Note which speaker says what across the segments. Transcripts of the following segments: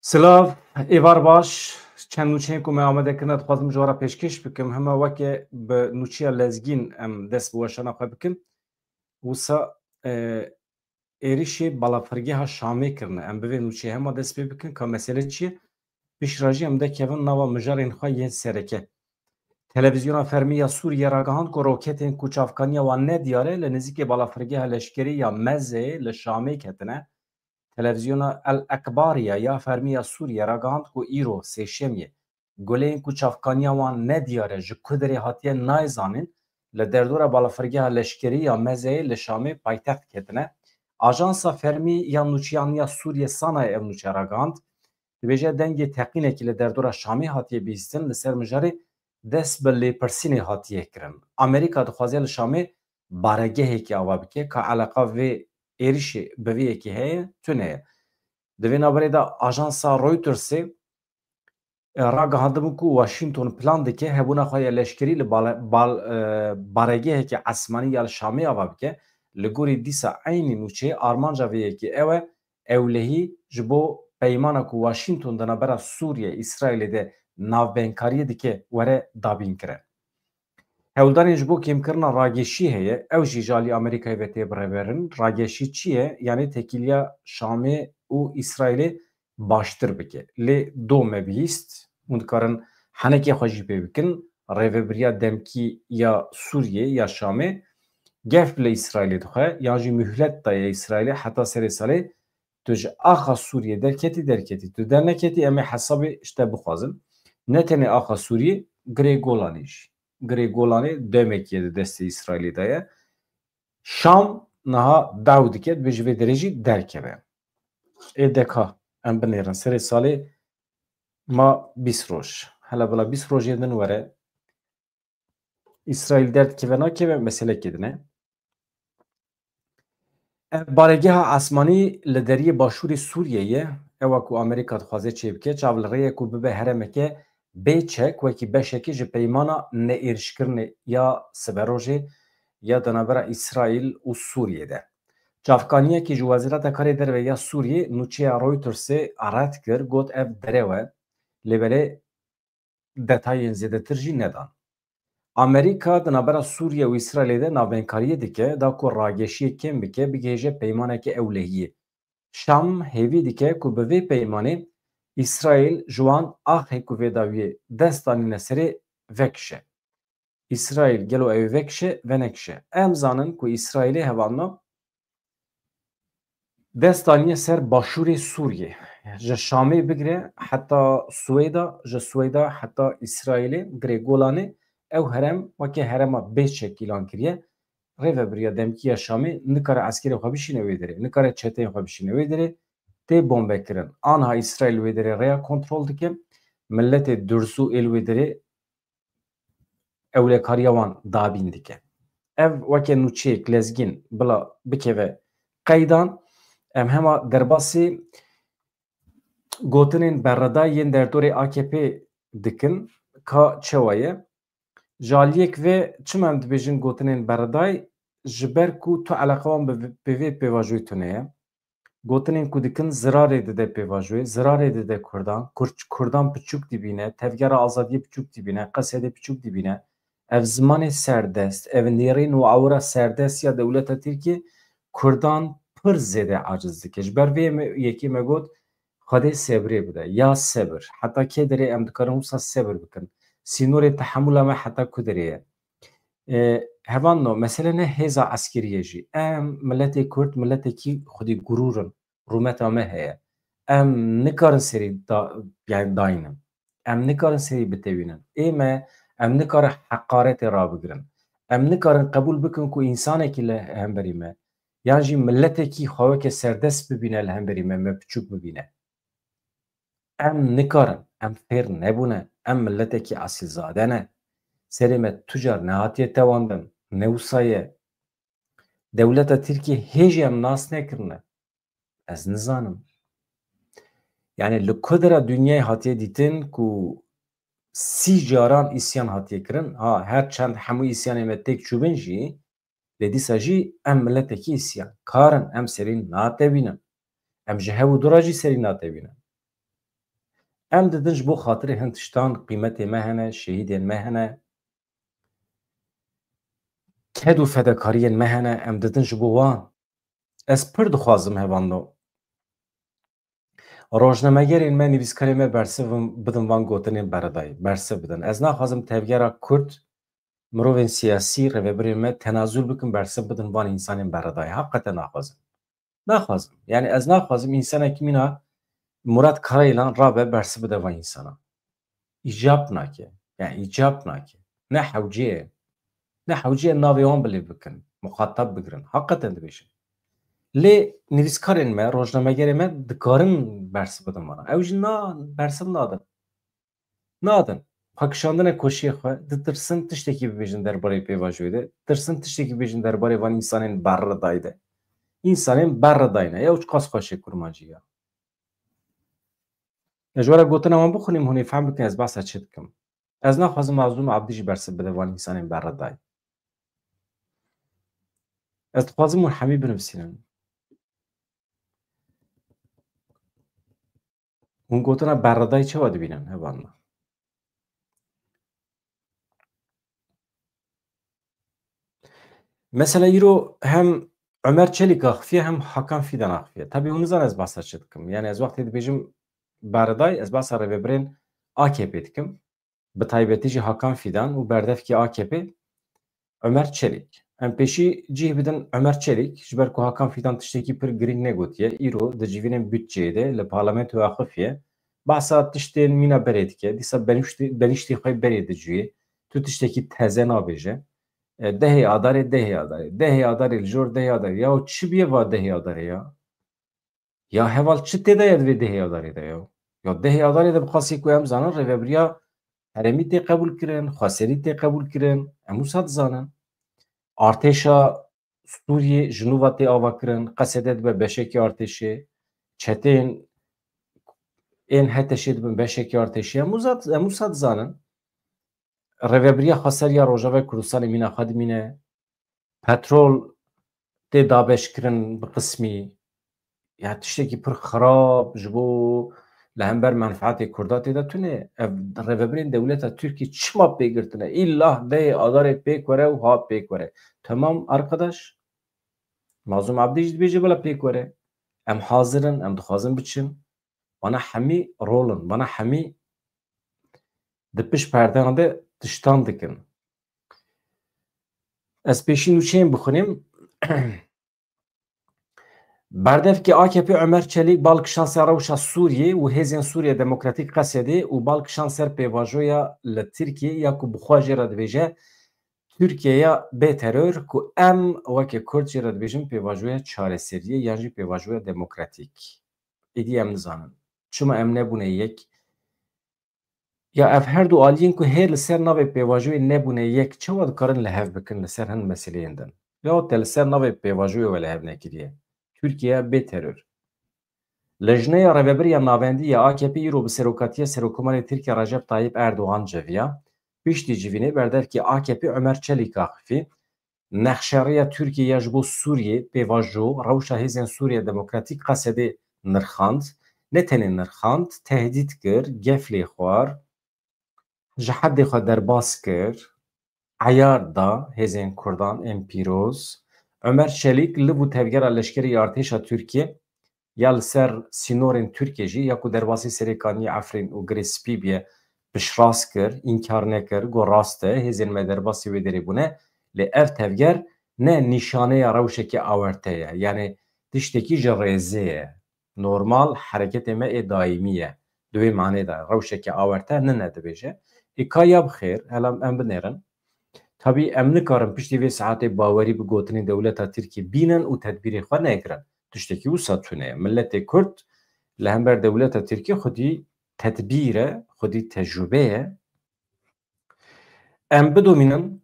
Speaker 1: Silav, êvar baş, çend nûçeyên ku me amade kirine dixwazim ji we re pêşkêş bikim. Hema weke bi nûçeya lezgîn em dest bi weşana xwe bikin. Wisa êrişê balafirgeha Şamê kirine. Em bi vê nûçeyê hema dest pê bikin ka mesele çi ye? Piştre jî em de kevin nava mijarên xwe yên sereke. Televizyona fermî ya Sûriye ragihand ku roketên ku çavkaniya wan nediyare li nizîkê balafirgeha leşkerî ya Mezê li Şamê ketine. Televizyona El Ekbariya ya fermiya Sûriye ragihand ku îro sêşemê guleyên ku çavkaniya wan nediyare ji ku derê hatiye nayzanin li derdora balafirgeha leşkerî ya Mezeyê li Şamê paytext ketine. Ajansa fermî ya nûçiyaniya Sûriye Sanayê ev nûçe ragihand dibêje dengê teqînekî li derdora Şamê hatiye bîstin li ser mijarê dest bi lêpirsînê hatiye kirin. Amerîka dixwaze li Şamê baregehekî ava bike ka eleqa vê êrişê bi vê yekê heye tune ye. Di vê naberê de ajansa Reutersê ragihandibû ku Washington plan dike hebûna xwe ya leşkerî li baregehekê esmanî ya li Şamê ava bike li gorî dîsa eynî nûçeyê armanca vê yekê ew e ewlehî ji bo peymana ku Washington di navbera Sûriye İsraîlê de navbenkariyê dike were dabînkire. Hewldanên ji bo kêmkirina rageşî heye ew jî ji alî Amerîkayê ve tê bireverin. Rageşî çi ye? Yani tekîliya Şamê û İsraîlê baştir bike. Lê do me bihîst hûn dikarin henekê xwe jî pê bikin rêveberiya demkî ya Sûriye ya Şamê gef bile İsraîlê dixwe yan jî mühlet daye İsraîlê heta serê salê tu ji axa Sûriye derketî tu derneketî em ê hesabê ji te bixwazin. Ne tenê axa Sûriye girê Golanê jî. Girê Golanê demekî ye di destê İsraîlê de ye. Şam niha bew dike dibê ji vê derê jî derkeve. Ê deka em binêrin serê salê ma 20 roj. Hele bila 20 rojê din were İsraîl derdkeve nakeve meselekê din e. Baregeha esmanî li deriyê başûrê Sûriyê ye ewa ku Amerîka dixwaze çê bike çav li rêye ku bibe heremeke bêçek wekî beşekî ji peymana neêrişkirinê ya siberojê ya di navbera İsraîl û Sûriyê de. Çavkaniyekî ji Wezîreta Karê Derve ya Sûriyê nûçeya Reutersê ret kir got ev derewe lêbelê detayên zêdetir jî nedan. Amerîka di navbera Sûriye û İsraîlê de navbenkariyê dike da ku rageşiyê kêm bike bigêje peymaneke ewlehiyê. Şam hêvî dike ku bi vê peymanê İsraîl ji wan axê ku vê dawiyê dest danîne serê vekişe. İsraîl gelo ew vekişe venekişe. Em zanin ku İsraîlê hevalna dest danîye ser başûrê Sûriye. Ji Şamê bigire heta Swêda, ji Swêda heta İsraîlê girê Golanê ew herem weke herema bêçek îlan kiriye. Rêveberiya demkî ya Şamê nikare eskerê xwe bişîne wê derê, nikare çeteyên xwe bişîne wê derê tê bombekirin. Anha İsraîl wê derê rêya kontrol dike. Milletê Durzû êl wê derê ewlekariya wan dabîn dike. Ev weke nûçeyek lezgîn bila bikeve qeydan em hema derbasî gotinên berredayên derdorê AKP dikin ka çawa ye. Ji aliyek vê çima em dibêjin gotinên berreday ji ber ku tu eleqa wan bi vê pêvajoyê tune ye. Gotinên ku dikin zirarê dide pêvajoyê, zirarê dide Kurdan, Kurdan piçûk dibîne, tevgera azadiyê piçûk dibîne, Qesedê piçûk dibîne. Ev zimanê serdest, ev nêrîn û awira serdest ya dewleta Tirkiye Kurdan pir zêde aciz dike. Ji ber vê yekê me got Xwedê sebrê bide ya sebir. Heta kê derê em dikarin wisa sebir bikin. Sînorê tehemûla me heta ku derê ye. Hevan mesele ne hêza eskeriyê jî. Em milletê Kurd milletekî xwedî gurûrin. Rûmeta me heye. Em nikarin serî yani dayînin. Em nikarin serî bitewînin. Ême em nikarin heqaretê rabigirin. Em nikarin qebûl bikin ku însanekî li hemberî me yan jî milletekî xwe weke serdest bibîne li hemberî me piçûk bibîne. Em nikarin, em fêr nebûne, em milletekî esîlzade ne. Serê me tucar nehatiye tewandin, ne wisa ye. Dewleta Tirkiye hêjî em nas nekirine. Ez nizanim. Yani li ku dera dunyayê hatiye dîtin ku 30 caran îsyan hatiye kirin. Ha her çend hemû îsyanê me têk çûbin jî lê dîsa jî em milletekî îsyan. Karin em serî natebînin. Em ji hev û dora jî serî natebînin. ام ددن ji bo xatirê hin tiştan qîmetê me hene, şehîdên me hene, ked û fedakariyên me hene, em didin ji bo wan. Ez pir dixwazim hevando rojnamegerên me, nivîskarê me bersivin bidin van gotinên beredayî, bersiv bidin. Ez naxwazim tevgera Kurd, mirovên siyasî, rêveberên me tenazûl bikin, bersiv bidin van însanên beredayî. Heqeten naxwazim. Naxwazim. Yani ez naxwazim însanekî mîna Murat Karayılan rabe bersiv bide van însana. İcab nake. Yani icab nake. Ne hewciye. Ne hewciye navê wan bilê bikin. Muxatab bigirin. Heqeten dibêjim. Lê nivîskarên me, rojnamegerê me dikarin bersiv bidin vana. Ew jî bersiv nadin. Nadin. Xwekişandina koşiyê xwe ditirsin tiştekî bibêjin derbarê pêvajoyê de. Tirsin tiştekî bibêjin derbarê van însanên berredayî de. İnsanên berredayî ne. Ya ew qas xweşê kurmancî ya. Ji were gotina wan bixwînim hûn ê fehm bikin ez behsa çi dikim. Ez naxwazim Mazlûm Abdî jî bersiv bide van însanên berredayî. Ez dixwazim hûn hemî binivîsînin. Hûn gotina berredayî çawa dibînin hevan me? Mesela îro hem Ömer Çelik axifiye hem Hakan Fidan axifiye. Tabii hûn nizan ez behsa çi dikim. Yani ez wextê dibêjim berredayî ez behsa rêveberên AKP dikim. Bi taybetî jî Hakan Fidan û berdevkî AKP Ömer Çelik. Em pêşî cih bidin Ömer Çelik ji ber ku Hakan Fidan tiştekî pir girîng negotiye. Îro di civînên bütçeyê de li parlamentoya axifiye behsa tiştên mîna berê dike. Dîsa benîştê xwe berê dicûye. Tu tiştekî teze nabêje. Dehê adarê dehê adarê. Dehê adarê li jor dehê adarê. Ya çi bîye va dehê adarê ya? Ya heval çi têde ye divê dehê adarê de ya? Ya dehê adarê de bixwasî ku em zanin rêveberiya herêmî tê qebûl kirin, xweserî tê qebûl kirin. Em wisa dizanin. Artêşa Sûriyê ji nû ve tê avakirin. Qesedê dibe beşekî artêşê. Çetên ên Heteşê dibin beşekî artêşê. Em wisa dizanin. Rêveberiya xweseriya Rojava Kurdistanê mîna xwe dimîne. Petrol tê dabeşkirin bi qismî. Ya tiştekî pir xerab ji bo li hember menfaetê Kurda têde tune. Ev rêveberên dewleta Tirkiye çima pêgirtine? İllah dehê adarê pêk were û hat pêk were. Tamam arkadaş. Mazlûm Abdî jî dibêje bila pêk were. Em hazirin, em dixwazin biçin. Wana hemî rolin, wana hemî di pişt perdeyan de tiştan dikin. Ez pêşî nûçeyên bixwînim. Berdevkî AKP Ömer Çelik balkişan ser rewşa Sûriyê û Hêzên Sûriya Demokratîk Qesedê û balkişan ser pêvajoya li Tirkiye ya ku bixwe jê re dibêje Tirkiyeya bêterör ku em wekî Kurd jê re dibêjin pêvajoya çareseriyê yan jî pêvajoya demokratîk. Êdî em nizanin. Çima em nebûne yek? Ya ev her du aliyên ku hêr li ser navê pêvajoyê nebûne yek çawa dikarin li hev bikin li ser hin meseleyên din? Ya te li ser navê pêvajoyê we li hev nekiriye. Türkiye bêterör. Lejneya Rêveberiya Navendî ya AKP îro bi serokatiya Serokkomarê Tirkiye Recep Tayyip Erdogan ceviya. Piştî civînê berdevkî AKP Ömer Çelik axivî nexşeriya Tirkiye ji bo Sûriyê pêvajo rewşa Hêzên Sûriya Demokratîk Qesedê nirxand. Ne tenê nirxand, tehdît kir, gef lê xwar, ji hedê xwe derbas kir, eyar da Hêzên Kurdan ên pîroz. Ömer Çelik li bû tevgera leşkerî artêşa Tirkiye ya li ser sînorên Tirkiye jî ya ku derbasî Serêkaniyê Efrîn û girê spî biye piştrast kir, înkar nekir, got rast e hêzên me derbasî wê derê bûne. Lê ev tevger ne nîşaneya rewşekê awerte ye. Yani tiştekî ji rêzê ye. Normal hereketê me ê daîmî ye. Di wê manê de rewşekê awerte nine dibêje. Ka ya bixêr, helam em binêrin. Tabii em nikarin piştî vê saetê bawerî bi gotinên dewleta Tirkiye bînin û tedbîrê xwe negirin. Tiştekî wisa tune ye. Milletê Kurd li hember dewleta Tirkiye xwedî tedbîr e, xwedî tecrübe ye. Em bidomînin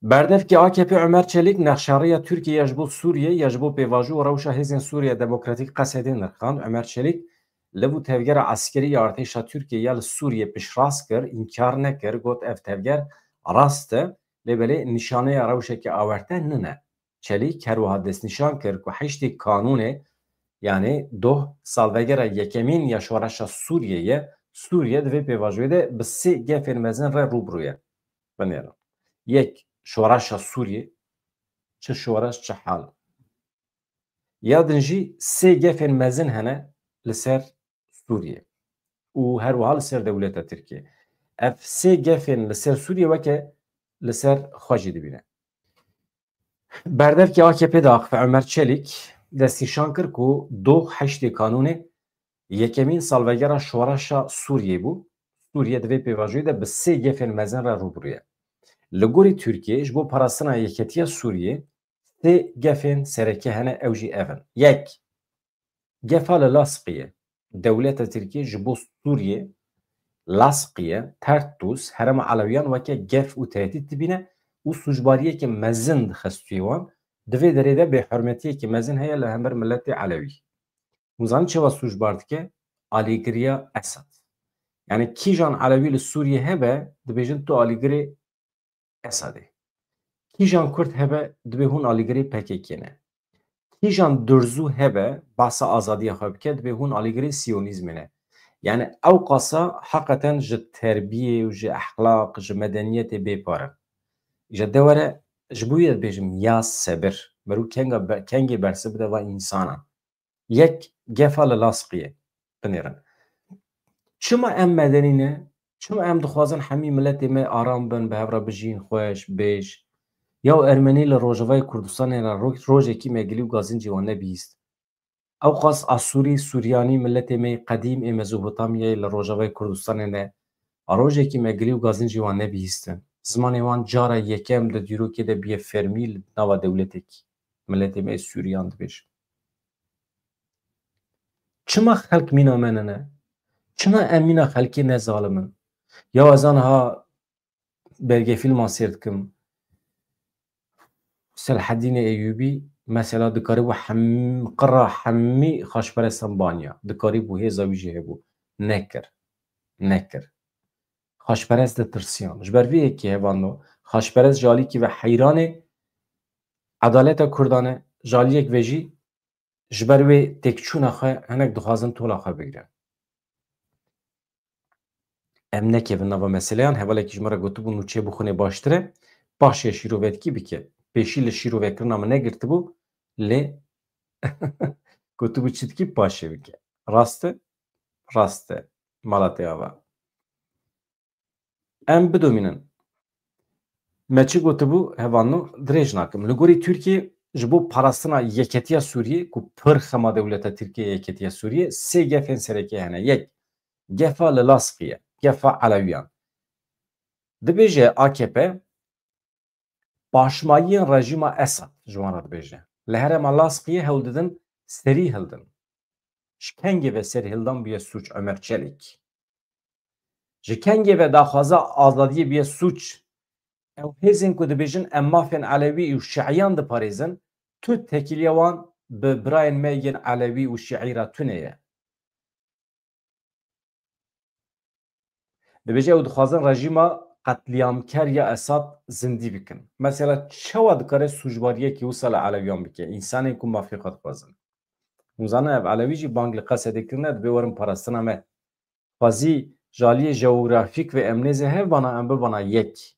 Speaker 1: berdevkî AKP Ömer Çelik nexşariya Tirkiye ya ji bo Sûriye ya ji bo pêvajo û rewşa Hêzên Sûriya Demokratîk Qesedê nirxand. Ömer Çelik li bû tevgera eskerî ya artêşa Tirkiye ya li Sûriye piştrast kir, înkar nekir, got ev tevger rast e. Lê belê nîşaneya rewşekê awerte nine. Çelik her wiha destnîşan kir ku heştê kanûnê Yani doh salvegera yekemîn ya şoreşa Sûriyeyê Sûriye divê pêvajoyê de bi sê gefên mezin re rûbirû ye. Binêrin. Yek şoreşa Sûriyê çi şoreş çi hal. Ya din jî sê gefên mezin hene li ser Sûriye û her wiha li ser dewleta Tirkiye. Ev sê gefên li ser Sûriye weke li ser xwe jî dibîne. Berdevkê AKP de Axife Ömer Çelik destnîşan kir ku doh heştê kanûnê yekemîn salvegera şoreşa Sûriyê bû. Sûriye divê pêvajoyê de bi sê gefên mezin re rûbirû ye. Li gorî Tirkiye ji bo parastina yeketiya Sûriyê sê gefên sereke hene ew jî ev in. Yek, gefa li Lasqiyê dewleta Tirkiye ji bo Sûriyê Lasqiyê Tertus herema Elewiyan weke gef û tehdît dibîne û sûcbariyekî mezin dixestûyê wan divê derê de bêhurmetiyekî mezin heye li hember milletê Elewî. Hûn zanin çawa sûcbar dike? Alîgiriya Esad. Yani kîjan Elewî li Sûriyê hebe dibêjin tu alîgirê Esadê. Kîjan Kurd hebe dibê hûn alîgirê PKK ne. Kîjan Durzû hebe bahsa azadiya xwe bike dibê hûn alîgirê Siyonîzmê ne. Yani ew qasa heqeten ji terbiyê û ji ehlaq ji medeniyetê bêpar in. Ji dewere ji bo wî dibêjim ya sebir merû kengê bersi bide va însanan. Yek gefa li Lasqiyê binêrin. Çima em medenî ne? Çima em dixwazin hemî milletê me aram bin, bi hev re bijîn xweş, bêj. Ya Ermenî li Rojavayê Kurdistanê re rojekî me gilî û gazincî wan nebihîst. Ew qas Asûrî, Sûryanî milletê me qedîm ê Mezopotamyayê li Rojavayê Kurdistanê de a rojekî me gilî û gazincî wan nebihîstin. Zimanê wan cara yekem di dîrokê de bûye fermî li nava dewletekî. Milletê me Sûriyan dibêjim. Çima xelk mîna me nene? Çima em mîna xelkê ne zalim in? Ya ez aniha belgefîlman sêr dikim. Selaheddînê Eyyûbî mesela dikarîbû qira hemî xweşperestan baniya. Dikarîbû hêza wî jî hebû. Nekir. Nekir. Xweşperest ditirsiyan. Ji ber vê yekê hevan da xweşperest ji alîkî ve heyranê edaleta Kurdan e, ji aliyek ve jî ji ber wê têkçûna xwe hinek dixwazin tola xwe bigire. Em nekevin nava meseleyan hevalekî ji me re gotibû nûçe bixwîne baştir e paşê şîrovetkî bike. Pêşî li şîrovekirina min negirtibû lê gotibû çi dikî paşê bike. Rast e? Rast e. Mala te ava. Em bidomînin. Me çi gotibû hevanû dirêj nakim. Li gorî Tirkiye ji bo parastina yeketiya Sûriyê ku pir xema dewleta Tirkiye yeketiya Sûriyê sê gefên serekê hene. Yek, gefa li Lasqiyê, gefa Elewiyan. Dibêje AKP başmayiyên rejîma Esad ji wan re dibêje. Li herêma Lasqiyê hewl didin serî hildin. Ji kengê ve serî hildan bûye sûç Ömer Çelik. Ji kengê ve daxwaza azadiyê bûye sûç ew hêzên ku dibêjin em mafên Elewî û Şiîyan diparêzin tu tekîliya wan bi birayên me yên Elewî û Şiî re tune ye. Dibêje ew dixwazin rejîma qetlîamker ya Esad zindî bikin. Mesela çawa dikare sûcbariyekî wisa li Elewiyan bike? Însanên ku mafê xwe dixwazin. Hûn zanin ev Elewî jî bang li Qesedê kirine dibê werin parastina me. Xwazî ji aliyê jeografîk ve emnêzê hev bana em bibana yek.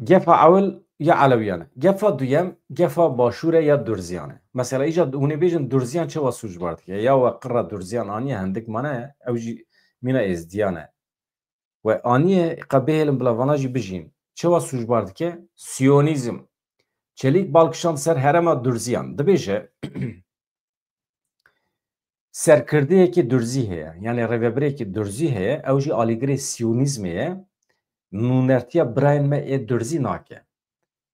Speaker 1: Gefa ewil ya Elewiyan e. Gefa duyem gefa Başûr e ya Durziyan e. Mesela îca hûn ê bêjin Durziyan çawa sûcbar dike? Ya we qira Durziyan aniye hindik mane ew jî mîna êzdiyan e. We aniye qebêhêlin bila vana jî bijîn. Çawa sûcbar dike? Siyonîzm. Çelîk balkişand ser herema Durziyan. Dibêje serkirdeyekî Durzî heye. Yani rêvebirekî Durzî heye ew jî alîgirê Siyonîzmê ye. Nûnertiya birayên me ê Durzî nake.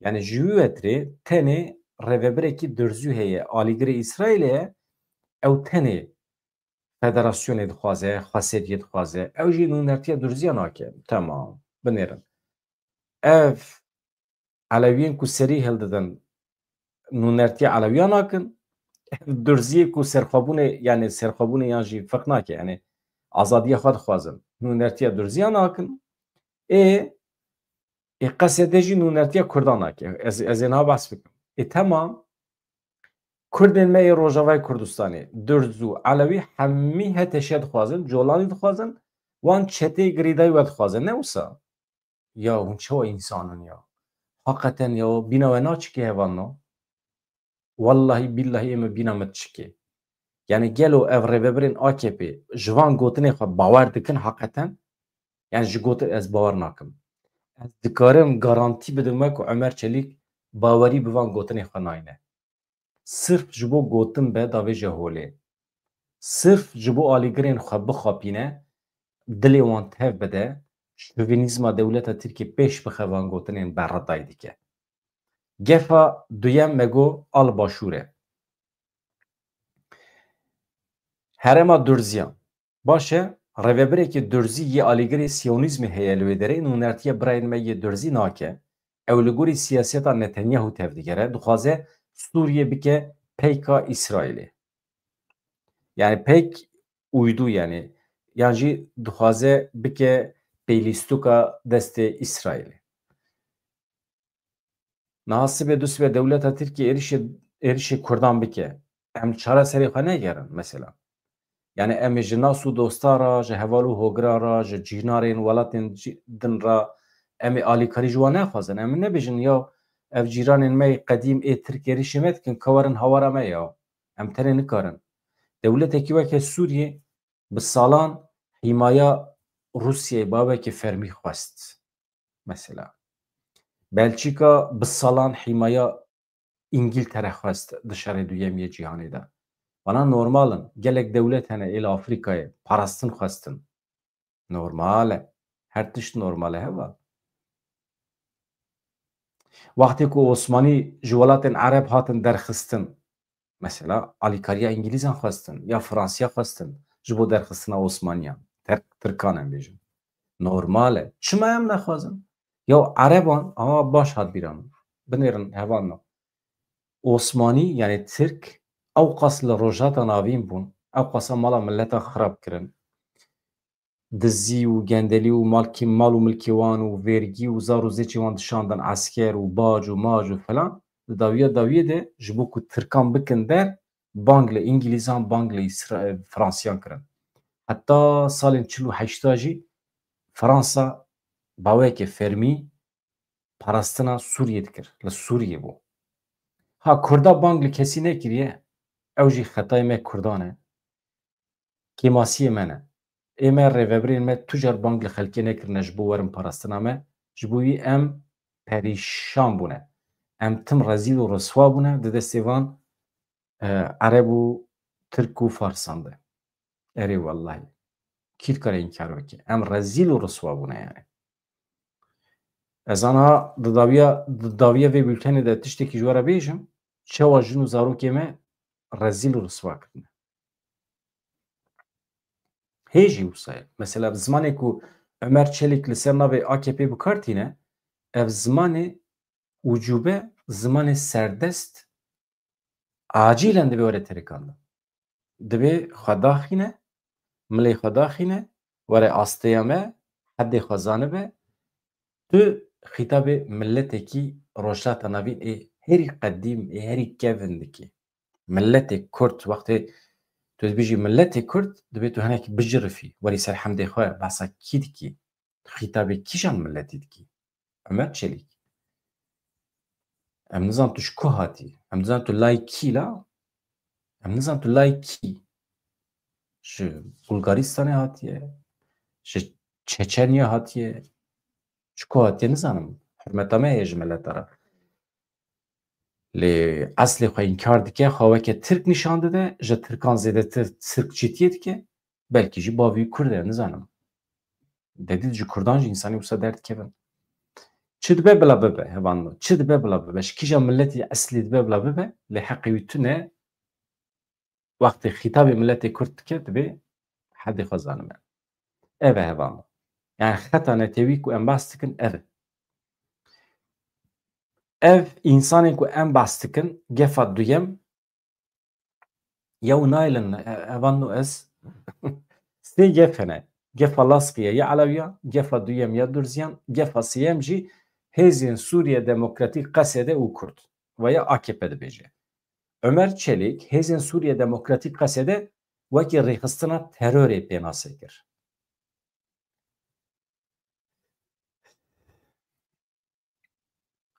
Speaker 1: Yani ji wî wetirê tenê rêvebirekî Durzî heye alîgirê İsraîlê ye ew tenê federasyonê dixwaze, xweseriyê dixwaze. Ew jî nûnertiya Durziya nake. Temam. Binêrin. Ev Elewiyên ku serî hildidin nûnertiya Elewiyan nakin. Durziyê ku serxwebûnê yani serxwebûnê yan jî firq nake yani azadiya xwe dixwazin. Nûnertiya Durziya nakin. Qesedê jî nûnertiya Kurdan nake. Ez ê niha behs bikim. Temam Kurdên me ê Rojavayê Kurdistanê, Dürz û Elewî hemî heteşe dixwazin, colanî dixwazin, wan çetê girîdayî we dixwazin. Ne wisa? Ya hûn çawa însanin ya? Hakikaten ya bîna we naçikê hevan no? Wallahî billahî ê me bîna me çikê. Yani gelo ev rêveberên AKP ji van gotinê xwe bawer dikin hakikaten, yani ji gotin ez bawer nakim. Ez dikarim garantî bidim we ku Ömer Çelik bawerî bi van gotinê xwe nayîne. Sirf ji bo gotin be davê ji holê. Sirf ji bo alîgirên xwe bixapîne, dilê wan tev bide, şovînîzma dewleta Tirkiye pêş bixe van gotinên berredayî dike. Gefa duyem me got al başûr e. Herêma Dürziyan. Baş e, rêvebirekî Dürzî yê alîgirê Siyonîzmê heye li wê derê, nûnertiya birayên me yê Dürzî nake. Ew li gorî siyaseta Netanyahu tev digere, dixwaze Sûriye bike peyka İsraîlê. Yani pek uydu yani. Yan jî dixwaze bike peylîstûka destê İsraîlê. Nasibê dusibê dewleta Tirkiye êrişê Kurdan bike. Em çareserê xwe negerin mesela. Yani em ê ji nas û dosta ra, ji heval û hogira ra, ji cînarên welatên din ra em ê alîkarî ji wan nexwazin. Em nebêjin ya ev cîranên me qedîm ê Tirk êrişê me dikin kewerin hewara me ya. Em tenê nikarin. Dewletekî weke Sûriye bi salan hîmaya Rûsyayê bawekî fermî xwest. Mesela. Belçîka bi salan hîmaya İngiltere xwest di şerê duyemî cîhanê de. Bana normalin. Gelek dewlet hene êla Afrikayê parastin xwestin. Normal e. Her tişt normal e heva. Wextê ku Osmanî ji welatên Ereb hatin derxistin, mesela alîkariya İngilîzan xwestin ya Fransiya xwestin ji bo derxistina Osmaniyan. Tirkan em bêjin. Normal e. Çima em nexwazin? Ya Ereban ama baş hat bîran. Binêrin hevan no. Osmanî yani Tirk ew qas li rojata navîn bûn. Ew qasa mala milleta xirab kirin. Dizî û gendelî û mal û milkê wan û vergî û zar û zêçê wan dişandin esker û bac û mac û filan. Di dawiyê de ji bo ku Tirkan bikin der, bang li İngilîzan, bang li Fransiyan kirin. Heta salên çil û heşta jî Fransa bawekê fermî parastina Sûriyê dikir. Li Sûriyê bû. Ha Kurda bang li kesî nekiriye, ew jî xetayê me Kurdan e. Kêmasiyê me ne. Ême rêveberên me tu car bang li xelkê nekirine ji bo werin parastina me, ji bo wî em perîşan bûne. Em tim rezîl û riswa bûne di destê van Ereb û Tirk û Farsan de. Erê wellahî. Kî dikare înkar bike? Em rezîl û riswa bûne yani. Ez aniha di dawiya vê bültenê de tiştekî ji we re bêjim, çawa jin û zarokê me rezîl û riswa kirine. Hêjî wisa ye. Mesela zimanê ku Ömer Çelik li ser navê AKP bikartîne, ev zimanê ucube, zimanê serdest acîlen dibe were terikandin. Dibe xwe daxîne, milê xwe daxîne, were asteya me, hedê xwe zanibe, tu xîtabê milletekî rojhilata navîn ê herî qedîm, ê herî kevin dikî. Milletê Kurd wextê tu dibêjî milletê Kurd, dibe tu hinekî bijirifî, werî ser hemdê xwe behsa kî dikî? Xîtabê kîjan milletî dikî? Ömer Çelik. Em nizan tu ji ku hatî? Em nizan tu layê kî la? Em nizan tu layê kî? Ji Bulgaristanê hatiye? Ji Çeçenya hatiye? Ji ku hatiye nizanim. Hurmeta me heye ji milleta re. Lê eslê xwe înkar dike, xwe weke Tirk nîşan dide, ji Tirkan zêdetir Tirkçîtiyê dike, belkî jî bavî Kurd e, nizanim. Dedî ji Kurdan jî însanî wisa derd dikevin. Çi dibe bila bibe hevan no. Çi dibe bila bibe. Ji kîjan milletî eslî dibe bila bibe, lê heqê wî tune wextê xîtabê milletê Kurd dike, dibe hedê xwe zanime. Ev e hevan no. Yani xeta netewî ku em behs dikin ev e. Ev însanên ku em behs dikin, gefa duyem yew naylin hevan no ez sê gef hene. Gefa Laskiye ya Elewiyan, gefa duyem ya Dürziyan, gefa sêyem jî Hêzên Sûriye Demokratîk Qesedê û Kurd veya AKP dibêje. Ömer Çelik Hezin Suriye Demokratik Kasede vaki rêxistina terörê pênasê kir.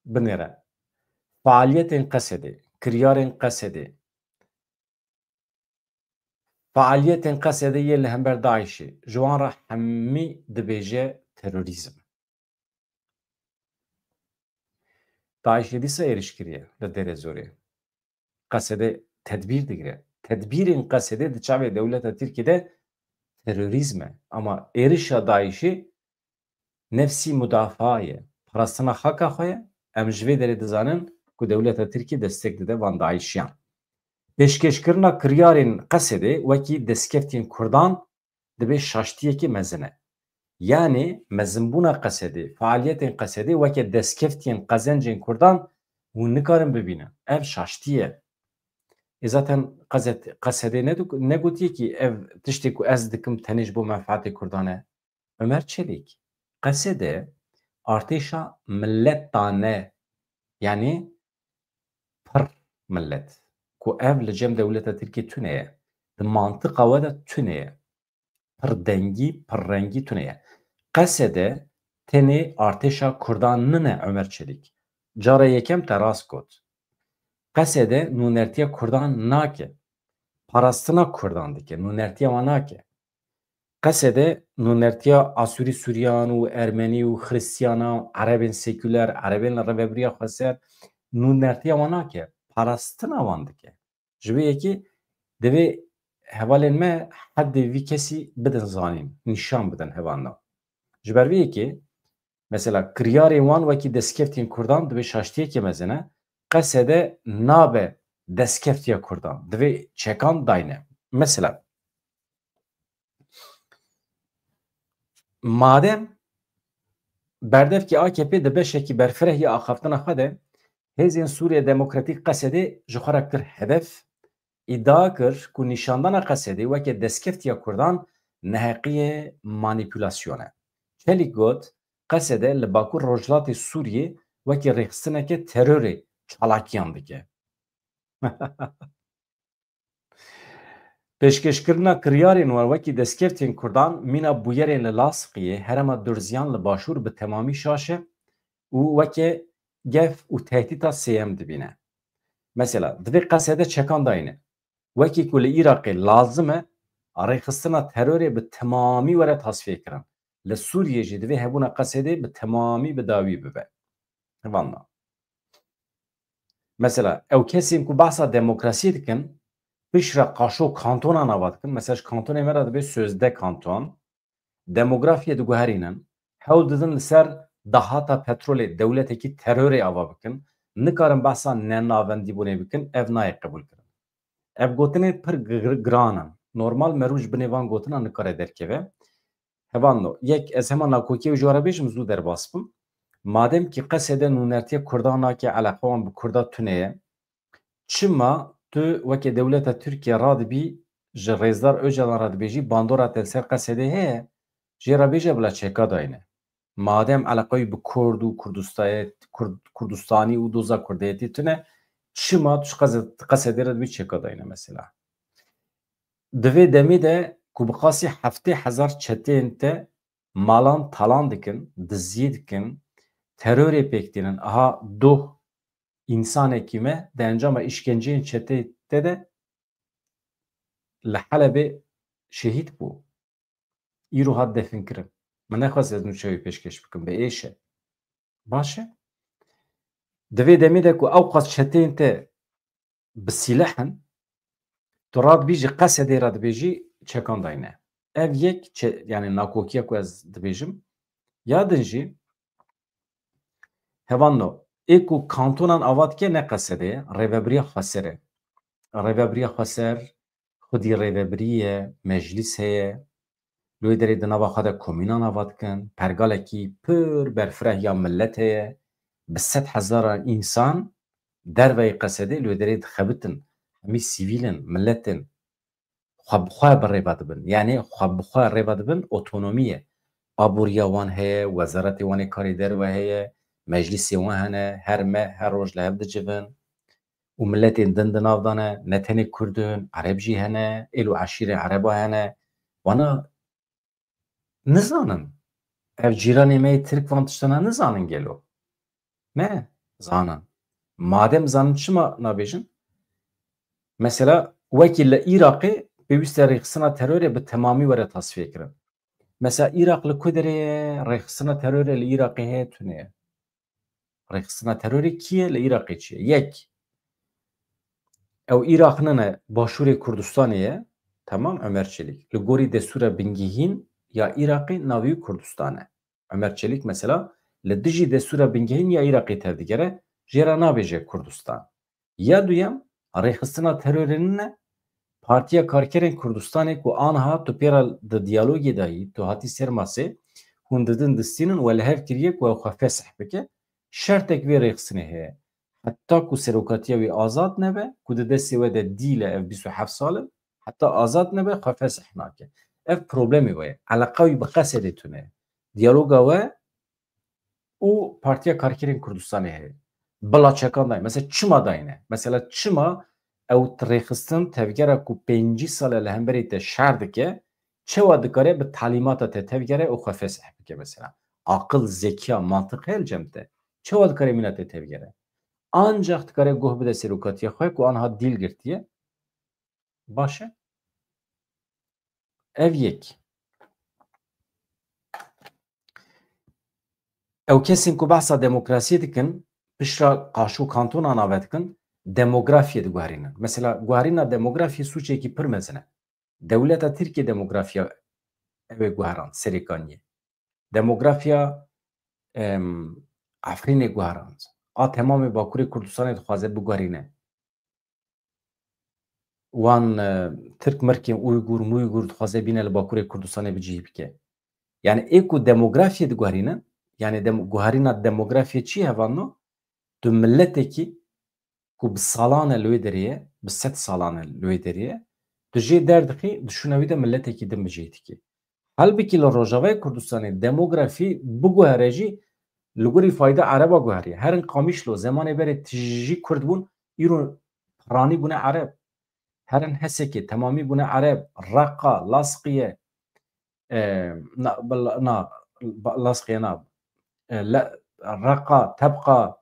Speaker 1: Binêre faaliyetên Kasedê, kiryarên Kasedê, faaliyetên Kasedê yê li hember Daişê ji wan re hemî dibêje terorîzm. Daişê dîsa êriş kiriye li Derê Zorê. Kasedê tedbîr digire. Tedbîrên Kasedê di çavê dewleta Tirkiye de terörîzm e. Ama êrişa Daişê nefsî mudafaa ye. Parastina heka xwe ye. Em ji vê derê dizanin ku dewleta Tirkiye destek dide van Daişiyan. Pêşkêşkirina kiryarên Kasedê wekî destkeftiyên Kurdan dibe şaştiyekî mezin e. Yani mezinbûna Kasedê, faaliyetên Kasedê weke destkeftiyên qezencên Kurdan hûn nikarin bibînin. Ev şaştî ye. Zaten Kasedê ne gotiye ki ev tiştê ku ez dikim tenê ji bo menfaetê Kurdan e. Ömer Çelik, Kasedê artêşa milletan e. Yani pir millet. Ku ev li cem dewleta Tirkiye tune ye. Di mantıqa we de tune ye. Pir dengî, pir rengî tune ye. Kasedê tenê artêşa Kurdan nine Ömer Çelik. Cara yekem te rast got. Kasedê nûnertiya Kurdan nake. Parastina Kurdan dike. Nûnertiya wan nake. Kasedê nûnertiya Asûrî Sûriyan û Ermenî û Xristiyanan, Erebên seküler, Erebên li rêveberiya Xweser nûnertiya wan nake. Parastina wan dike. Ji vê yekî divê hevalên me hedê vî kesî bidin zanîn. Nîşan bidin hevalna. Ji ber vê yekê mesela kiryarên wan wekî destkeftiyên Kurdan divê şaştiyekê mezin e. Kasedê nabe destskeftiya Kurdan. Divê çekan dayne. Mesela madem berdevkî AKP di beşekî berfireh ya axaftina xwe de Hêzên Sûriye Demokratîk Kasedê ji xwe re kir hedef îdia kir ku nîşandana Kasedê weke destskeftiya Kurdan neheqiyê manîpülasyon e. Çelik got Kasedê li Bakur Rojhilatê Sûriyê wekî rêxistineke terorê çalakiyan dike. Pêşkêşkirina kiryarên wan wekî destkeftên Kurdan mîna bûyerên li Lasqiyê herema Durziyan li Başûr bi temamî şaş e û weke gef û tehdîta sêyem dibîne. Mesela divê Kasedê çekan dayîne. Wekî ku li Iraqê lazim e rêxistina terorê bi temamî were tasfiye kirin. Li Sûriyê jî divê hebûna Kasedê bi temamî bi dawî bibe. Vanna. Mesela ew kesên ku behsa demokrasiyê dikin piştre qaşo kantonan ava dikin. Mesela kantonê me re dibe sözde kanton. Demografiye diguherînin. Hewl didin li ser dahata petrolê dewletekî terorê ava bikin. Nikarin behsa nenavendîbûnê bikin. Ev nayê qebûl kirin. Ev gotinê pir giran in. Normal merûj binê van gotina nikare derkeve. Hevan yek ez hema nakokiyê ji we re bêjim zû derbas bim. Madem ki Kasedê nûnertiya Kurdan nake eleqa wan bi Kurda tune ye. Çima tu weke dewleta Tirkiye radibî ji Rêzdar Öcalan re dibêjî bandora te ser Kasedê heye jê re bêje bila çeka dayîne. Madem eleqa wî bi Kurd û Kurdistanî û doza Kurdiyetî tune çima tu Kasedê re dibî çeka dayîne mesela. Divê demê de ku bi qasî heftê hezar çeteyên te malan talan dikin, diziyê dikin, terorê pêk aha doh însanekî me di encama îşkenceyên çeteyê te de li Helebê şehîd bû. Îro hat definkirin. Min nexwest ez nûçeyê pêşkêş bikim, bi êş e. Baş e? Divê demê de ku ew qas çeteyên te bi sîlehin, tu radibî ji Kasedê re dibêjî çekan dayîne. Ev yek yani nakokiya ku ez dibêjim. Ya din jî hevanno ê ku kantonan ava dike ne Kasedê ye, Rêveberiya Xweser e. Rêveberiya Xweser xwedî rêveberî ye, meclîs heye, li wê derê di nava xwe de komînan ava dikin, pergalekî pir berfireh ya millet heye, bi sed hezaran însan derveyê Kasedê li wê derê dixebitin, hemî sîvîlin, milletin xwe bi xwe birêve dibin. Yani xwe bi xwe rêve dibin otonomî ye. Aboriya wan heye, wezaretê wan ê karê derve heye, meclîsê wan hene, her me her roj li hev dicivin. و ملتên din di nav de ne, ne tenê Kurdin, Ereb jî hene, êl û eşîrê Ereba hene. Wana nizanin. Ev cîranê me yê Tirk van tiştana nizanin gelo. Ne? Zanin. Madem zanin çima nabêjin? Mesela wekî li Iraqê pêwîst e rêxistina terorê bi temamî were tasfiye kirin. Mesela Iraq li ku derê ye? Rêxistina terorê li Iraqê heye tune ye. Rêxistina terorê kî ye? Li Iraqê çi ye? Yek. Ew Iraq nine Başûrê Kurdistanê ye. Tamam Ömer Çelik. Li gorî destûra bingehîn ya Iraqê navî Kurdistan e. Ömer Çelik mesela li dijî destûra bingehîn ya Iraqê tev digere jê re nabêje Kurdistan. Ya duyem rêxistina terorê nine Partiya Karkerên Kurdistanê ku aniha tu pêra di diyalogê de yî tu hatî ser masê hûn didin distînin we li hev kiriye ku ew xwe fesih bike şertek vê rêxistinê heye. Heta ku serokatiya wê azad nebe ku di destê we de dîle ev 27 sal in heta azad nebe xwe fesih nake. Ev problemê we ye. Eleqa wî bi qesedê tune ye. Diyaloga we û Partiya Karkerên Kurdistanê heye. Bila çekan dayê. Mesela çima dayîne. Mesela çima ew rêxistin tevgera ku 5 sal li hemberî te şer dike çawa dikare bi talîmata te tevgere û xwe fesih bike mesela. Aqil, zekiya, mantık heye li cem te. Çawa dikare mîna te tevgere. Ancak dikare goh bide serokatiya xwe ku aniha dîl girtiye. Baş e? Ev yek. Ew kesên ku behsa demokrasiyê dikin pişra qaşû kantona nave dikin demografiyê diguherînin. Mesela guherîna demografiyê sûçekî pir mezin e. Dewleta Tirkiye demografiya ew ê guheran serêkaniyê. Demografiya Efrînê guherand. A temamê Bakurê Kurdistanê dixwaze biguherîne. Wan Tirk mirkên Uygur, Muygur dixwaze bîne li Bakurê Kurdistanê bicihî bike. Yani ê ku demografiyê diguherînin yani guherîna demografiyê çi hevano? Tu milletekî ku bi salan e li wê derê ye, bi 100 salan e li wê derê ye, tu jê derdixî dişûna wî de milletekî din bijî dikî. Halbuki li Rojavayê Kurdistanê demografî biguhere jî li gorî fayda Ereba guheriye. Herin Qamişlo zemanê berê tijî Kurd bûn, îro piranî bûne Ereb. Herin Hesekê temamî bûne Ereb, Reqa, Laskiye, Laskiye na, Reqa, Tebqa,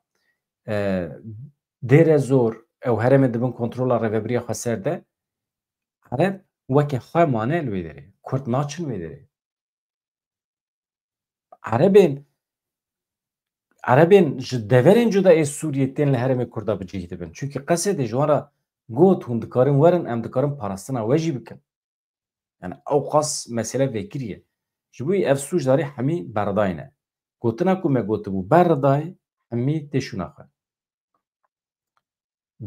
Speaker 1: Dêre Zor, ew herêmê dibin kontrola rêveberiya xwe ser de, Ereb wekî xwe mane li wê derê. Kurd naçin wê derê. Erebên ji deverên cuda ê Sûriyê tên li herêmê Kurda bicihî dibin. Çünkü qesedê ji wan re got hûn dikarin werin em dikarin parastina we jî bikin. Yani ew qas mesele vekiriye. Ji bo ev sûj darî hemî berdayî ne. Gotina ku me gotibû berdayî hemî têşûna xwe.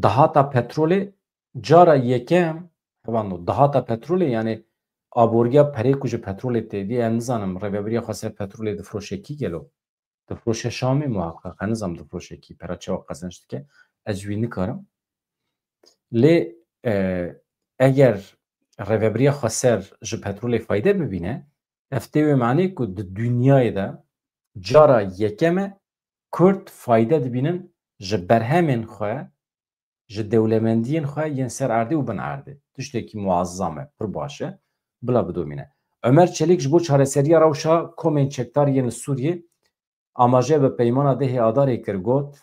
Speaker 1: Dahata petrolê cara yekem hevano dahata petrolê yani aborgiya perê ku ji petrolê tê dî em nizanim rêveberiya xwe ser petrolê difroşe kî gelo? Difroşe Şamê muhakkak nizam difroşe kî pera çawa qezenç dike ez wî nikarim. Lê eger rêveberiya xwe ser ji petrolê fayde bibîne ev tê wê manî ku di dünyayê de cara yekem e Kurd fayde dibînin ji berhemên xwe ji dewlemendiyên xwe yên ser erdê û bin erdê. Tiştekî muazzam e, pir baş e, bila bidomîne. Ömer Çelik ji bo çareseriya rewşa komên çekdariyên li Sûriyê amaje bi peymana dehê adarê kir got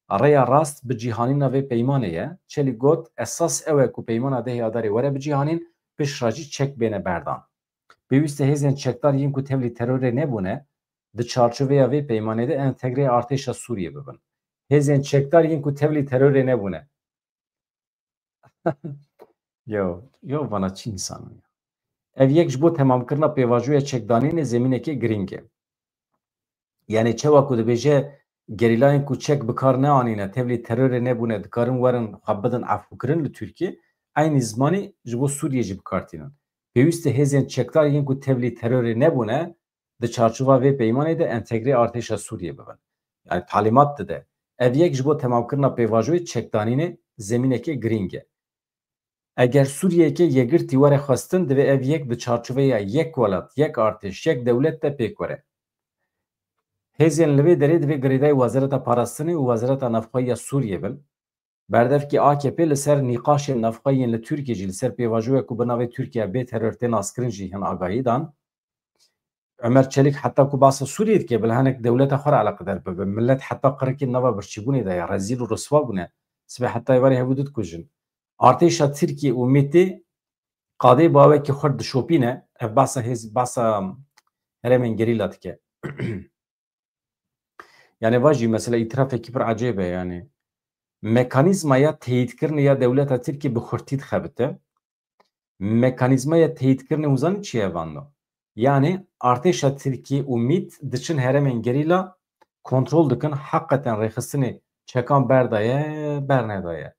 Speaker 1: rêya rast bi cîhanîna vê peymanê ye. Çelik got esas ew e ku peymana dehê adarê were bicîhanîn pişra jî çek bêne berdan. Pêwîst e hêzên çekdar yên ku tevlî terorê nebûne di çarçoveya vê peymanê de entegrê artêşa Sûriyê bibin. Hêzên çekdar yên ku tevlî terorê nebûne. Yo vana çi însanan ya. Ev yek ji bo temamkirina pêvajoya çekdanînê zemînekê giring e. Yani çawa ku dibêje gerîlayên ku çek bikar neanîne tevlî terorê nebûne dikarin werin xwe bidin efûkirin li Tirkiye aynî zimanî ji bo Sûriyê jî bikartînin. Pêwîst e hêzên çekdar yên ku tevlî terorê nebûne di çarçova vê peymanê de entegrê artêşa Sûriyê bibin. Yani talîmat dide. Ev yek ji bo temamkirina pêvajoyê çekdanînê zemînekê giring e. Eger Sûriyeyekê yekgirtî were xwestin divê ev yek di çarçoveya yek welat, yek artêş, yek dewlet de pêk were. Hêzên li vê derê divê girêdayî Wezareta Parastinê û Wezareta Navxweya Sûriyê bin. berdevkî AKP li ser nîqaşên navxeyên li Tirkiye jî li ser pêvajoya ku bi navê Tirkiye bê terortên askirin jî hin agahî dan. Ömer Çelik heta ku basa Sûriyê dike bi hinek dewleta xwe re eleqedar bibe. Millet heta qirikê nava birçîbûnê de ya rezîl û riswa bûne. Sibê heta êvarê hevû dikujin. Artêşa Tirkiye û Mêtê qadê bawekî xwe dişopîne. Ev basa herêmên gerîla dike. Yani vajî mesela îtirafekî pir acêb e yani. Mekanîzmaya teyîdkirinê ya dewleta Tirkiye bi xurtî dixebite. Mekanîzmaya teyîdkirinê hûzanî çi ye evando? Yani artêşa Tirkiye û Mît diçin herêmên gerîla kontrol dikin heqeten rêxistinê çekan berdaye bernedaye.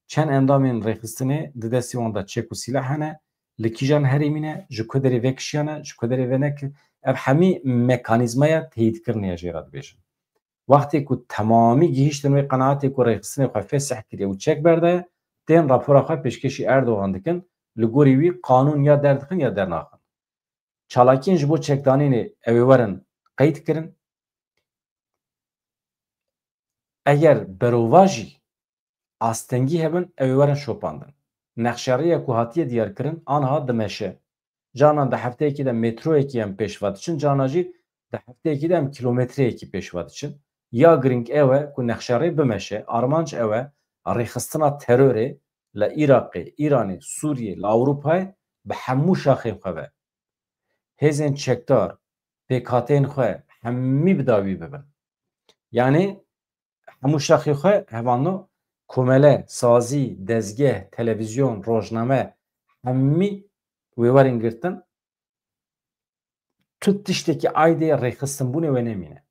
Speaker 1: Çend endamên rêxistinê di destê wan de çek û sîlah hene, li kîjan herêmî ne, ji ku derê vekişiyane, ji ku derê venekir. Ev hemî mekanîzmaya teyîdkirinê ye jê re dibêjin. Wextê ku temamî gihîştin wê qenaetê ku rêxistinê xwe fê seh kiriye û çek berdaye, tên rapora xwe pêşkêşî Erdogan dikin, li gorî wî qanûn ya derdixin ya dernaxin. Çalakiyên ji bo çekdanînê ew ê werin qeyd kirin. Eger berova jî astengî hebin ew ê werin şopandin. Nexşariya ku hatiye diyarkirin aniha dimeşe. Canan di hefteyekî de metroyekî em pêşva diçin, cana jî di hefteyekî de em kilometreyekî pêşva diçin. Ya giring ew e ku nexşarê bimeşe, armanc ew e rêxistina terorê li Iraqê, Îranê, Sûriyê, li Ewropayê bi hemû şaxên xwe ve. Hêzên çekdar, pêkhateyên xwe hemî bi dawî bibin. Yani hemû şaxê xwe hevano komele, sazî, dezgeh, televîzyon, rojname hemî wê werin girtin. Tu tiştekî aydê rêxistinbûnê we nemîne.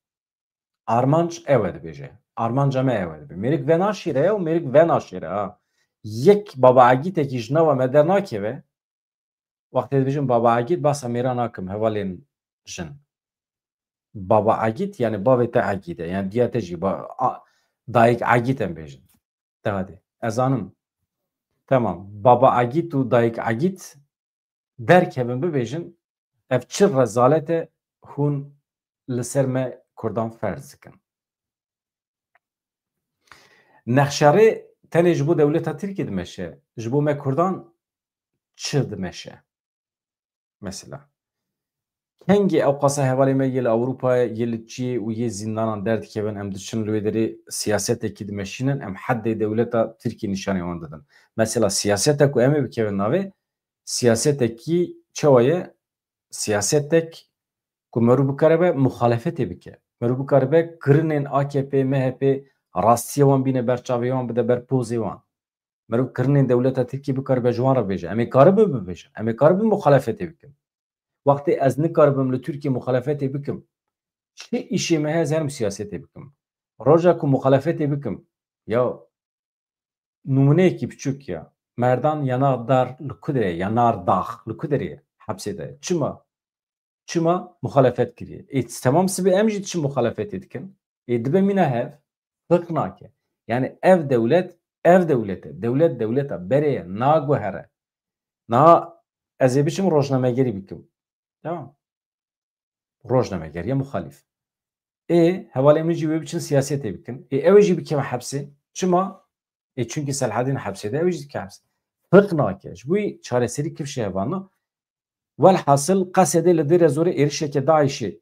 Speaker 1: Armanc ew e dibêje. Armanca me ew e dibe. Mêrik ve naşîre ye û mêrik ve naşîre ha. Yek babaegîtekî ji nava me dernakeve. Wextê dibêjin babaegît basa mêra nakim hevalên jin. Babaegît yani bavê te egît e. Yani diya te jî dayîk egît em bêjin. Te hadi. Ez anim. Tamam. Babaegît û dayîk egît derkevin bibêjin ev çi rezalet e hûn li ser me Kurdan ferz dikin. Nexşarê tenê ji bo dewleta Tirkiye dimeşe. Ji bo me Kurdan çi dimeşe? Mesela. Kengî ew qasa hevalê me yê li Ewropayê yê li Çiyê û yê zindanan derdikevin em diçin li wê derê siyasetekî dimeşînin em hedê dewleta Tirkiye nîşanê wan didin. Mesela siyasetek ku em ê bikevin navê siyasetekî çawa ye? Siyasetek ku merû bikaribe muxalefetê bike. Merû bikaribe kirinên AKP, MHP rastiye wan bîne ber çavê wan bide ber pozê wan. Merû kirinên dewleta Tirkiye bikaribe ji wan re bêje. Em ê karibin bibêjin. Em ê karibin muxalefetê bikin. Wextê ez nikaribim li Tirkiye muxalefetê bikim. Çi îşê me heye zerim siyasetê bikim. Roja ku muxalefetê bikim. Ya numuneyekî biçûk ya. Merdan yanardar li ku derê yanardax li ku derê hepsê de. Çima muxalefet kiriye. Temam sibê em jî çi muxalefetê dikin. Dibe mîna hev fiq nake. Yani ev devlet devlete. Devlet devleta berê ye naguhere. Niha ez ê biçim rojnamegerî bikim. Tamam. Rojnamegeriya muxalîf. Hevalê min jî wê biçin siyasetê bikin. Ew ê jî bikeve hepsê. Çima? Çünkü Selhadîn hepsê de ew jî dike hepsê. Fiq nake. Ji bo çareserî kevşê hevano. Velhasıl qesedê li dêre zorê êrişeke Daişê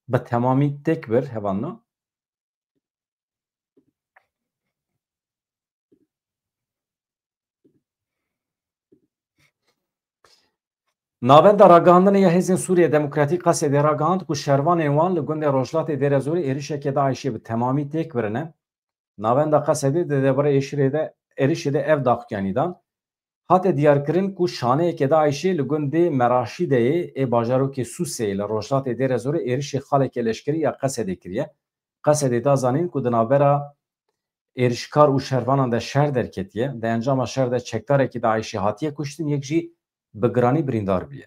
Speaker 1: bi temamî tek bir hevano. Navenda ragihandinê ya Hêzên Sûriye Demokratîk qesedê ragihand ku şervanên wan li gundê Rojhilatê dêre zorê êrişeke Daişê bi temamî têk birine. Navenda qesedê di dêvara êrişê de ev daxuyanî dan. Hate diyarkirin ku şaneyeke Daişê li gundê Meraşîdeyê ê bajarokê Sûseyê li Rojhilatê dêre zorê êrişê xaleke leşkerî ya qesedê kiriye. Qesedê da zanîn ku di navbera êrişkar û şervanan de şer derketiye. Di encama şer de çekdarekî Daişê hatiye kuştin, yek jî bi giranî birîndar bûye.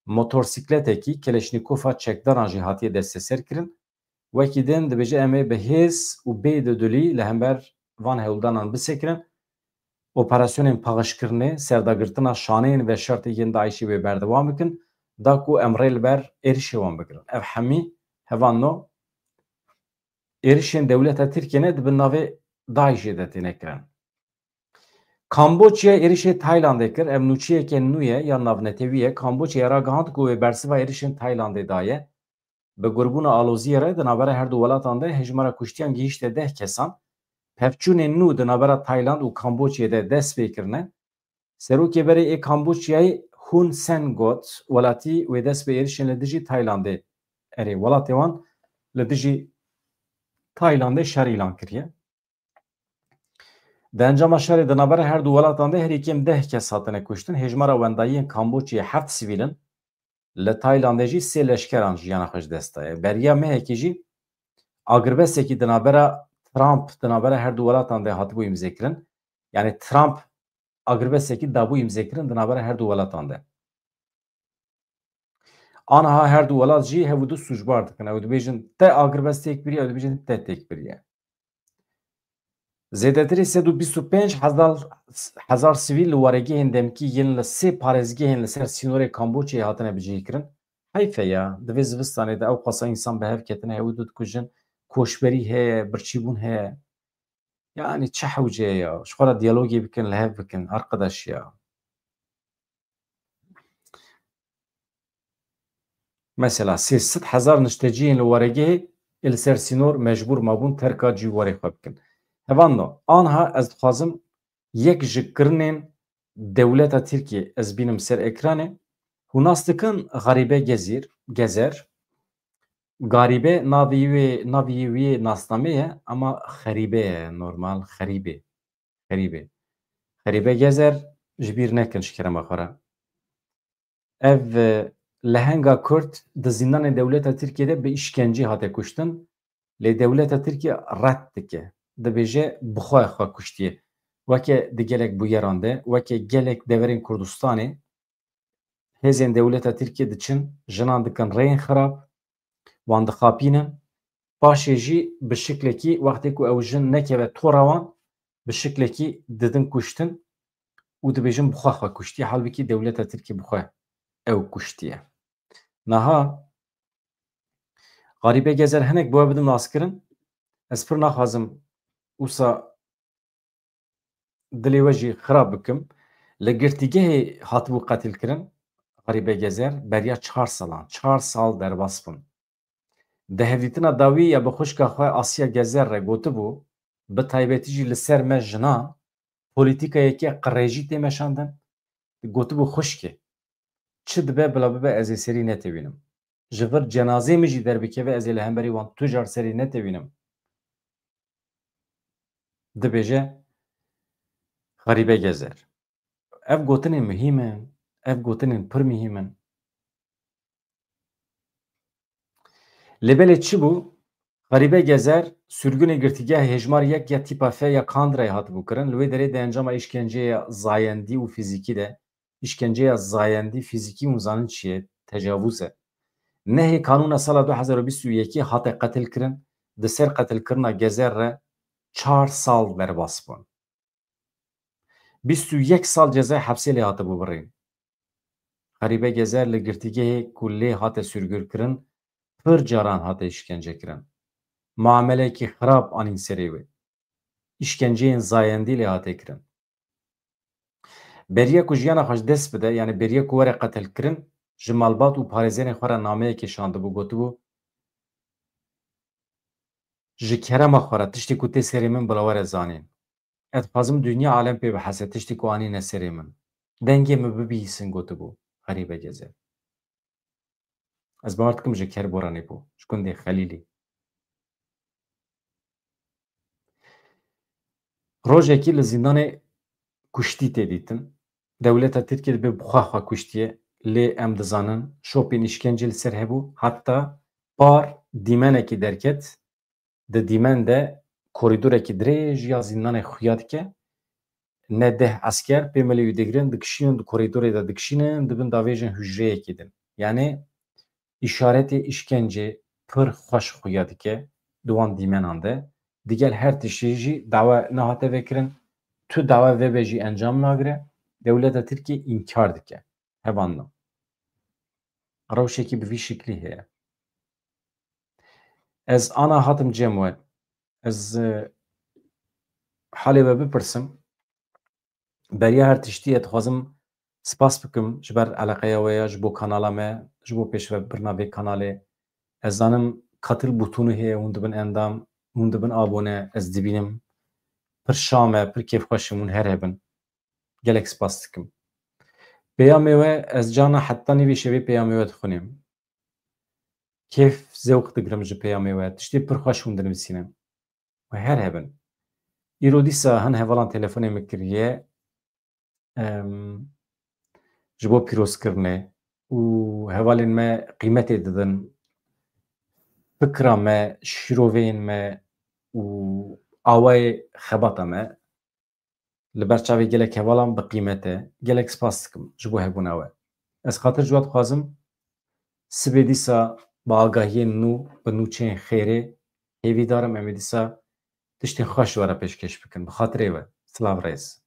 Speaker 1: Motorsikletekî Keleşnîkofa çekdaran jî hatiye desteser kirin. Wekî din dibêje em ê bi hêz û bê didulî li hember van hewldanan bisekirin. Operasyonên paxişkirinê serdagirtina şaneyên ve şertên Daişê wê berdewam bikin, da ku em rê li ber êrişê wan bigirin. Ev hemî hevan no êrişên dewleta Tirkiyeyê dibin navê Daişê de têne kirin. Kamboçya êrişê Taylandê kir. Ev nûçiyeke nû ye ya navnetewî ye. Kamboçya ra gihand ku wê bersiva êrişên Taylandê daye. Bi gurbûna aloziyê re di navbera her du welatan de hejmara kuştiyan gihîşte 10 kesan. Pevçûnên nû di navbera Tayland û Kamboçyayê de dest pê kirine. Serokê berê ê Kamboçyayê Hun Sen got welatî wê dest bi êrişên li dijî Taylandê erê welatê wan li dijî Taylandê şer îlan kiriye. Di encama şerê di navbera her du welatan de herî kêm 10 kes hatine kuştin. Hejmara wendayiyên Kamboçyayê 7 sivîlin. Li Taylandê jî 3 leşkeran jiyana xwe ji dest daye. Beriya mehekî jî agirvesekî di navbera Trump di navbera her du welatan de hatibû imzêkirin. Yani Trump agirvesekî dabû imzêkirin di navbera her du welatan de. Aniha her du welat jî hevû du sûcbar dikin. Ew dibêjin te agirves têk biriye, ew dibêjin te têk biriye. Zêdetirî 125,000 sivîl li waregehên demkî yên li 3 parêzgehên li ser sînorê Kamboçyayê hatine bicihîkirin. Heyf e ya, divê zivistanê de ew qasa însan bi hev ketine hewî du dikujin, koşberî heye, birçîbûn heye. Yani çi hewce ye ya, ji xwe re diyalogê bikin, li hev bikin, arkadaş ya. Mesela 300,000 nişteciyên li waregehê li ser sînor mecbûr mabûn terka cî warê xwe bikin. Hevano, aniha ez dixwazim yek ji kirinên dewleta Tirkiye ez bînim ser ekranê, hûn nas dikin Garibe Gezer. Garibe navê wê nasnamê ye ama xerîbe ye normal xerîbe. Xerîbe Gezer ji bîr nekin ji kerema xwe re. Ev lehenga Kurd di zindanê dewleta Tirkiyeyê bi îşkencê hate kuştin. Lê dewleta Tirkiye red dike. Dibêje bixwe xwe kuştiye. Weke di gelek bûyeran de, weke gelek deverên Kurdistanê hêzên dewleta Tirkiye diçin, jinan dikin rêyên xirab, wan dixapînin, paşê jî bi şiklekî wextê ku ew jin nekeve tora wan bi şiklekî didin kuştin û dibêjin bixwe xwe kuştiye. Halbikî dewleta Tirkiye bixwe ew kuştiye. Niha Garibe Gezer hinek bi we bidim naskirin. Ez pir naxwazim wisa dilê we jî xirab bikim. Li girtîgehê hatibû qetilkirin Garibe Gezer beriya 4 salan. 4 sal derbas bûn. Di hevdîtina dawî ya bi xwişka xwe Asya Gezer re gotibû bi taybetî jî li ser me jinan polîtîkayekî qirêjî tê meşandin. Gotibû xwişkê. Çi dibe bila bibe ez ê serî netewînim. Ji vir cenazê min jî derbikeve ez ê li hemberî wan tu jar serî netewînim. Dibêje Garibe Gezer. Ev gotinên mihîm in, ev gotinên pir mihîm in. Lêbelê çi bû? Garibe Gezer sürgûnê girtîgeha hejmar yek ya tîpa F ya Kandrayê hatibû kirin. Li wê derê di encama îşkenceya zayendî û fîzîkî de îşkenceya zayendî fîzîkî hûn zanin çi ye? Tecavûz e. Nehê kanûna sala 2021 hate qetilkirin. Di ser qetilkirina Gezer re 4 sal derbas bûn. 21 sal cezayê hepsê lê hatibû birîn. Garibe Gezer li girtîgehê ku lê hate sürgûrkirin pir caran hate îşkencekirin. Muamelekî xirab anîn serê wê. İşkenceyên zayendî lê hate kirin. Beriya ku jiyana xwe ji dest bide, yani beriya ku were qetilkirin, ji malbat û parêzerên xwe re nameyekê şandibû, gotibû ji kerema xwe re tiştê ku tê serê min bila were zanîn. Ez dixwazim dünya alem pê bihese tiştê ku anîne serê min. Dengê min bibihîzin gotibû Garibe Gezer. Ez bawer dikim ji Kerboranê bû, ji gundê Xelîlê. Rojekî li zindanê kuştî tê dîtin. Dewleta Tirkiye dibe bixwe xwe kuştiye. Lê em dizanin şopên îşkencê li ser hebû. Heta par dîmenekî derket. Di dîmen de korîdorekî dirêj ya zindanê xuya dike. Ne 10 esker pê milê wî digirin, dikişînin di korîdorê de dikişînin, dibin davêjin hûjreyekê din. Yani îşaretê îşkencê pir xweş xuya dike di wan dîmenan de. Digel her tiştî jî dawe nehate vekirin. Tu dawe vebe jî encam nagire. Dewleta Tirkiye înkar dike. Hevanda. Rewşekî bi vî şiklî heye. Ez ana hatim cem we. Ez حالê we bipirsim beriya her tiştî dixwazim spas bikim ji ber eleqeya we ya ji bo kanala me ji bo pêşvebirina vê kanalê ez zanim qatil bûtonî heye hûn dibin endam hûn dibin abone ez dibînim pir şam e pir kêfxweşim hûn her hebin gelek spas dikim peyamê we ez cana heta nîvê şevê peyamê we dixwînim kêf zewq digirim ji peyamê we tiştê pir xweş hûn dinivîsînin we her hebin îro dîsa hin hevalan telefonê me kiriye ji bo pîrozkirinê û hevalên me qîmetê didin fikra me şîroveyên me û awayê xebata me li ber çavê gelek hevalan bi qîmet e gelek spas dikim ji bo hebûna we ez xatir ji we dixwazim sibê dîsa bi agahiyên nû bi nûçeyên xêrê hêvî darim em ê dîsa tiştên xweş were pêşkêş bikin bi xatirê we silav rêz